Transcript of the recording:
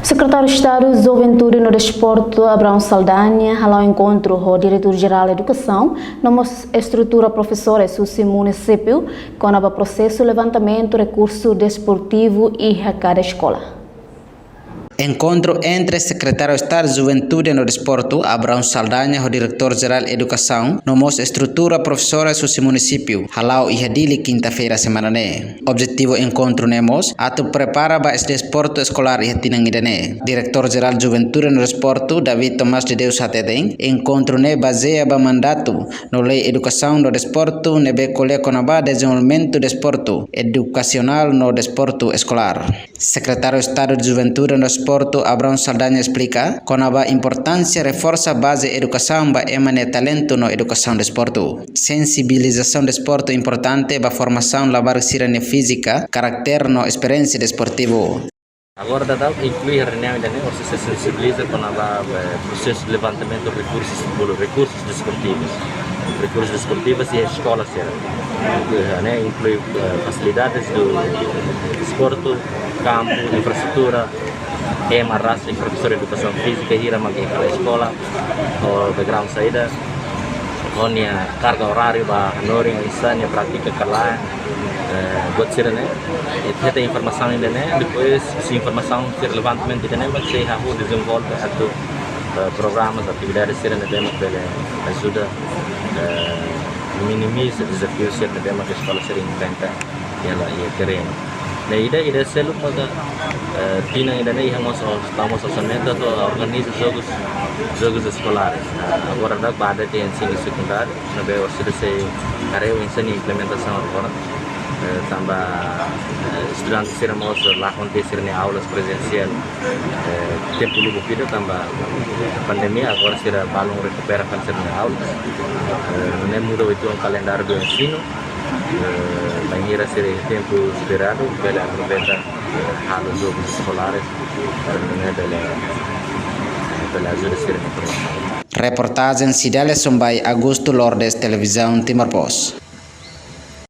Secretário de Estado de Juventude no Desporto, Abraão Saldanha, ao encontro com o Diretor-Geral da Educação, numa estrutura professores do município, com o processo de levantamento de recurso desportivo e a cada escola. Encontro entre Secretário de Estado de Juventude no Desporto, Abraão Saldanha, o Diretor-Geral de Educação, numa estrutura professores do município, halau e hadili quinta-feira semana né. Objetivo encontro nemos, atu prepara para este desporto escolar e hatinangidane. Diretor-Geral de Juventude no Desporto, David Tomás de Deus Hatedeng, encontro ne baseia ba mandato no Lei Educação no Desporto, nebe colhe conaba desenvolvimento desporto educacional no desporto escolar. Secretário de Estado de Juventude no Desporto, Abraão Saldanha explica com a importância reforça a base educação para emanar talento na educação do desporto. Sensibilização do desporto importante para a formação lavar sirene física, caráter na experiência desportivo. Agora dá incluir a reunião ainda ou se sensibiliza com o processo de levantamento de recursos desportivos. Recursos desportivos e a escola inclui facilidades do desporto, campo, infraestrutura, raça e professor de educação física, ir para a escola, ou background saída, onde a carga horária, a noring, a insânia, prática calá, buat sirene, e tem informação ainda depois se informação ser relevantemente ainda mas se a desenvolve atau programas, atividades sirene demo para ajuda minimiza desafios sirene demo que a escola ser inventa e ela ia terreno. Na ida selo pada tina ainda nem estamos orçamento atau organiza jogos escolares. Agora da bada de ensino secundário, na be se careu ensino e implementação agora. Também estudantes seremos lá acontecer em aulas presenciais. Tempo longo vida também pandemia agora será balão recupera fazer em aulas. Não muda o calendário do ensino. Banheira ser tempo esperado pela aproveita os jogos escolares pela ajuda ser. Reportagem Cidade Sombai Augusto Lourdes Televisão Timor Post.